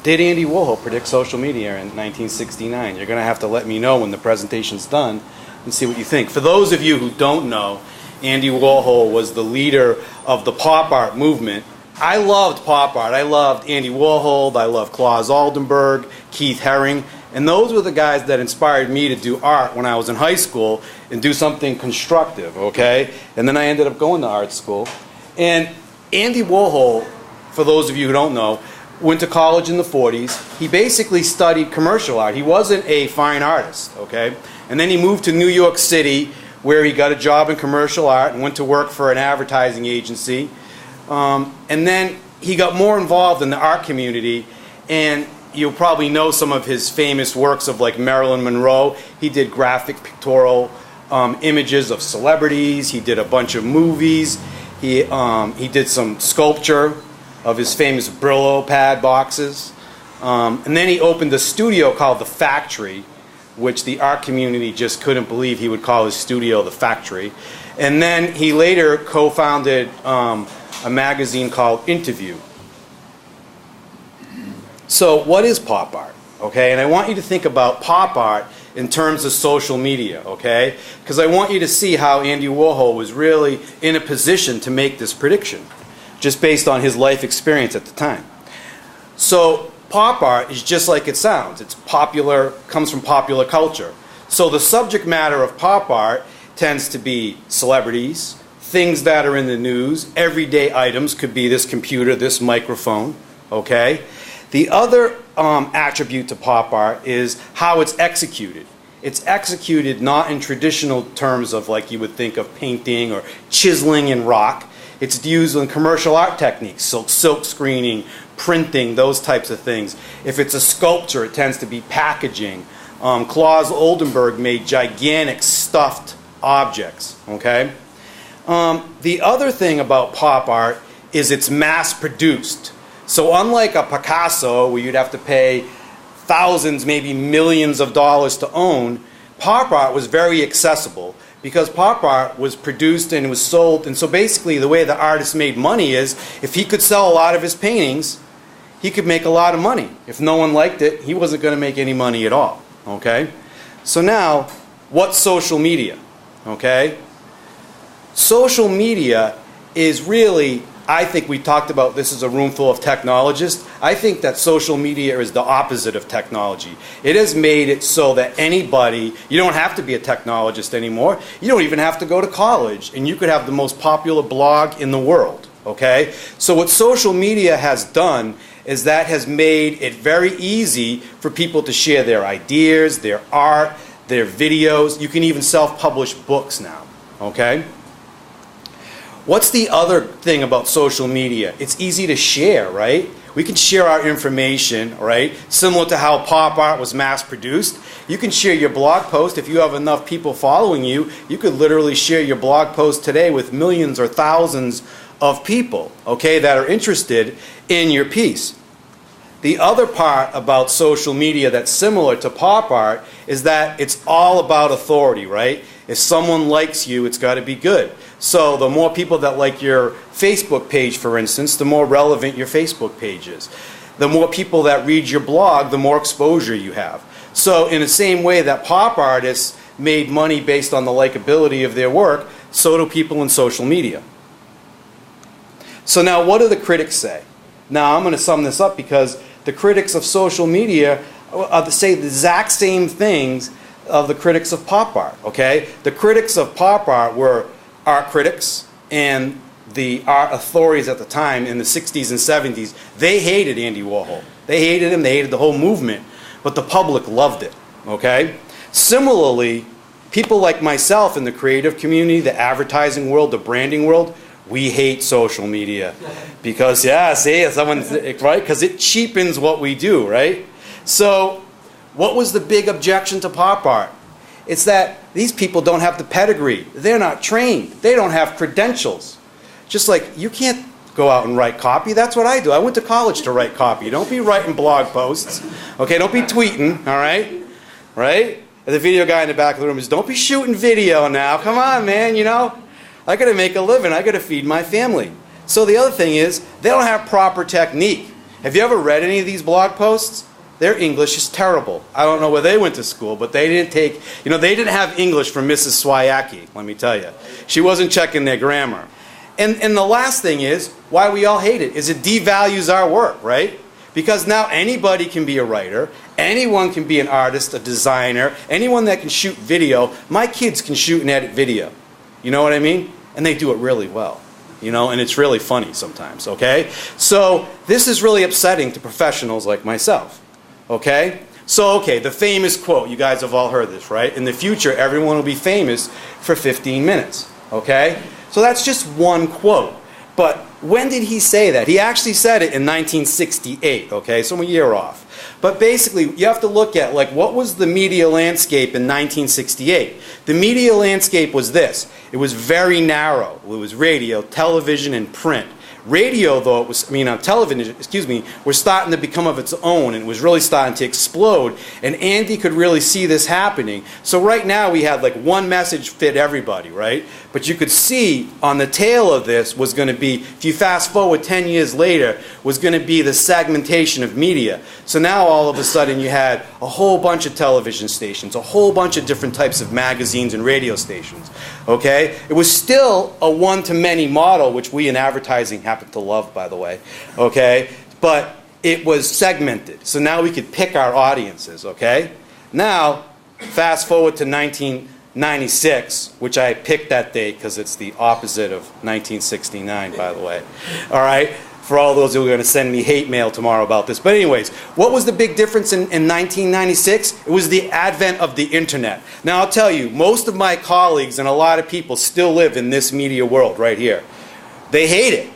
Did Andy Warhol predict social media in 1969? You're going to have to let me know when the presentation's done and see what you think. For those of you who don't know, Andy Warhol was the leader of the pop art movement. I loved pop art. I loved Andy Warhol. I loved Claus Oldenburg, Keith Haring. And those were the guys that inspired me to do art when I was in high school and do something constructive, okay? And then I ended up going to art school. And Andy Warhol, for those of you who don't know, went to college in the 40s. He basically studied commercial art. He wasn't a fine artist, okay? And then he moved to New York City, where he got a job in commercial art and went to work for an advertising agency. And then he got more involved in the art community, and you'll probably know some of his famous works of like Marilyn Monroe. He did graphic pictorial images of celebrities. He did a bunch of movies. He did some sculpture of his famous Brillo pad boxes. And then he opened a studio called The Factory, which the art community just couldn't believe he would call his studio The Factory. And then he later co-founded a magazine called Interview. So what is pop art? Okay, and I want you to think about pop art in terms of social media, okay? Because I want you to see how Andy Warhol was really in a position to make this prediction, just based on his life experience at the time. So pop art is just like it sounds. It's popular, comes from popular culture. So the subject matter of pop art tends to be celebrities, things that are in the news, everyday items, could be this computer, this microphone, okay? The other attribute to pop art is how it's executed. It's executed not in traditional terms of like you would think of painting or chiseling in rock. It's used in commercial art techniques, so silk screening, printing, those types of things. If it's a sculpture, it tends to be packaging. Claus Oldenburg made gigantic stuffed objects, okay? The other thing about pop art is it's mass-produced. So unlike a Picasso, where you'd have to pay thousands, maybe millions of dollars to own, pop art was very accessible because pop art was produced and was sold. And so basically the way the artist made money is if he could sell a lot of his paintings, he could make a lot of money. If no one liked it, he wasn't going to make any money at all. Okay? So now, what's social media? Okay? Social media is really, I think we talked about this as a room full of technologists. I think that social media is the opposite of technology. It has made it so that anybody, you don't have to be a technologist anymore. You don't even have to go to college, and you could have the most popular blog in the world. Okay? So what social media has done is that has made it very easy for people to share their ideas, their art, their videos. You can even self-publish books now. Okay? What's the other thing about social media? It's easy to share, right? We can share our information, right? Similar to how pop art was mass-produced. You can share your blog post. If you have enough people following you, you could literally share your blog post today with millions or thousands of people, okay, that are interested in your piece. The other part about social media that's similar to pop art is that it's all about authority, right? If someone likes you, it's got to be good. So the more people that like your Facebook page, for instance, the more relevant your Facebook page is. The more people that read your blog, the more exposure you have. So in the same way that pop artists made money based on the likability of their work, so do people in social media. So now what do the critics say? Now I'm going to sum this up because the critics of social media say the exact same things of the critics of pop art, okay? The critics of pop art were art critics and the art authorities at the time in the 60s and 70s. They hated Andy Warhol. They hated him, they hated the whole movement, but the public loved it, okay? Similarly, people like myself in the creative community, the advertising world, the branding world, we hate social media because, yeah, see, someone's, right? Because it cheapens what we do, right? So what was the big objection to pop art? It's that these people don't have the pedigree. They're not trained. They don't have credentials. Just like you can't go out and write copy. That's what I do. I went to college to write copy. Don't be writing blog posts. Okay, don't be tweeting, all right? Right? And the video guy in the back of the room is, don't be shooting video now. Come on, man, you know? I got to make a living. I got to feed my family. So the other thing is, they don't have proper technique. Have you ever read any of these blog posts? Their English is terrible. I don't know where they went to school, but they didn't take, they didn't have English from Mrs. Swyaki, let me tell you. She wasn't checking their grammar. And the last thing is, why we all hate it, is it devalues our work, right? Because now anybody can be a writer, anyone can be an artist, a designer, anyone that can shoot video. My kids can shoot and edit video. You know what I mean? And they do it really well. And it's really funny sometimes, okay? So this is really upsetting to professionals like myself, okay? So, okay, the famous quote, you guys have all heard this, right? In the future, everyone will be famous for 15 minutes, okay? So that's just one quote. But when did he say that? He actually said it in 1968, okay? So I'm a year off. But basically, you have to look at, what was the media landscape in 1968? The media landscape was this. It was very narrow. It was radio, television, and print. Radio, though, television, was starting to become of its own, and it was really starting to explode, and Andy could really see this happening. So right now we have one message fit everybody, right? But you could see on the tail of this was going to be, if you fast forward 10 years later, was going to be the segmentation of media. So now all of a sudden you had a whole bunch of television stations, a whole bunch of different types of magazines and radio stations, okay? It was still a one-to-many model, which we in advertising happen to love, by the way, okay? But it was segmented. So now we could pick our audiences, okay? Now, fast forward to 1996, which I picked that date because it's the opposite of 1969, by the way. All right? For all those who are going to send me hate mail tomorrow about this. But anyways, what was the big difference in 1996? It was the advent of the internet. Now, I'll tell you, most of my colleagues and a lot of people still live in this media world right here. They hate it.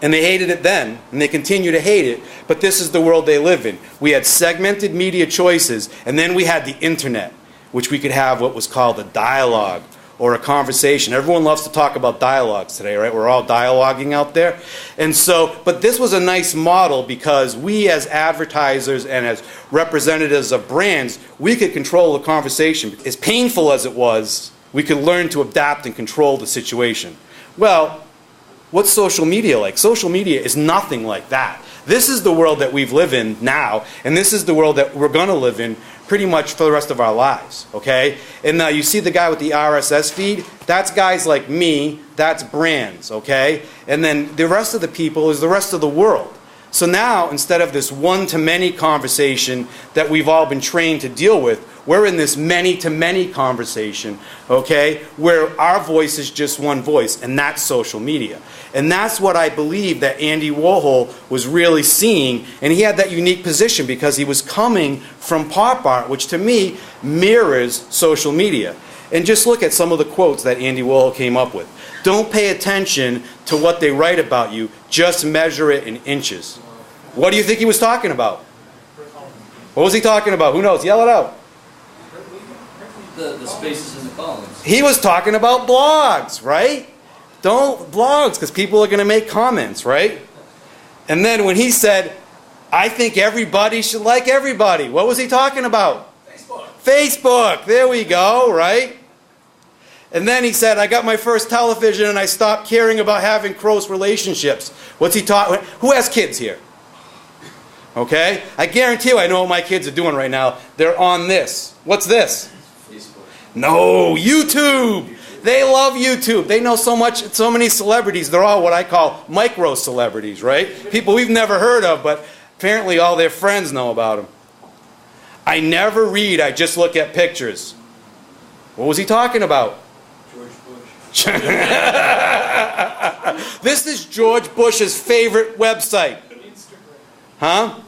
And they hated it then, and they continue to hate it, but this is the world they live in. We had segmented media choices, and then we had the internet, which we could have what was called a dialogue or a conversation. Everyone loves to talk about dialogues today, right? We're all dialoguing out there. And so, but this was a nice model because we as advertisers and as representatives of brands, we could control the conversation. As painful as it was, we could learn to adapt and control the situation. Well, what's social media like? Social media is nothing like that. This is the world that we live in now, and this is the world that we're going to live in pretty much for the rest of our lives, okay? And you see the guy with the RSS feed? That's guys like me, that's brands, okay? And then the rest of the people is the rest of the world. So now, instead of this one-to-many conversation that we've all been trained to deal with, we're in this many-to-many conversation, okay, where our voice is just one voice, and that's social media. And that's what I believe that Andy Warhol was really seeing, and he had that unique position because he was coming from pop art, which to me mirrors social media. And just look at some of the quotes that Andy Warhol came up with. Don't pay attention to what they write about you, just measure it in inches. What do you think he was talking about? What was he talking about? Who knows? Yell it out. The spaces in the columns. He was talking about blogs, right? Don't blogs, because people are going to make comments, right? And then when he said, I think everybody should like everybody, what was he talking about? Facebook. Facebook, there we go, right? And then he said, I got my first television and I stopped caring about having close relationships. What's he talking? Who has kids here? Okay? I guarantee you I know what my kids are doing right now. They're on this. What's this? Facebook. No, YouTube. They love YouTube. They know so many celebrities. They're all what I call micro celebrities, right? People we've never heard of, but apparently all their friends know about them. I never read, I just look at pictures. What was he talking about? George Bush. This is George Bush's favorite website. Huh?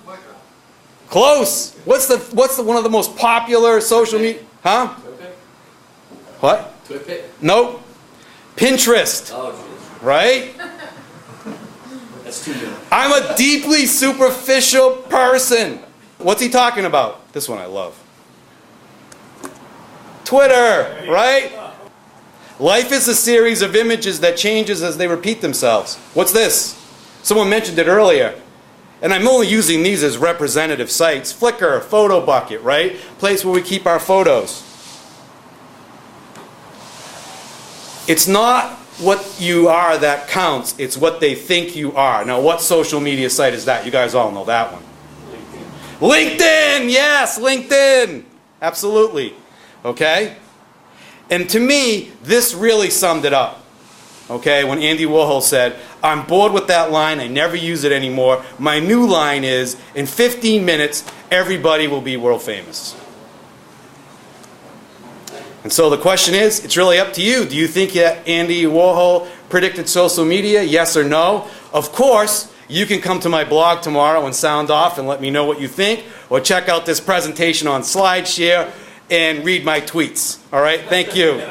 Close. What's the one of the most popular social media? Huh? What? Twitpic? Nope. Pinterest. Oh, jeez. Right? That's too good. I'm a deeply superficial person. What's he talking about? This one I love. Twitter, right? Life is a series of images that changes as they repeat themselves. What's this? Someone mentioned it earlier. And I'm only using these as representative sites. Flickr, Photo Bucket, right? Place where we keep our photos. It's not what you are that counts. It's what they think you are. Now, what social media site is that? You guys all know that one. LinkedIn! Yes, LinkedIn! Absolutely. Okay? And to me, this really summed it up. Okay? When Andy Warhol said, I'm bored with that line, I never use it anymore. My new line is, in 15 minutes, everybody will be world famous. And so the question is, it's really up to you. Do you think that Andy Warhol predicted social media? Yes or no? Of course, you can come to my blog tomorrow and sound off and let me know what you think, or check out this presentation on SlideShare and read my tweets. All right? Thank you.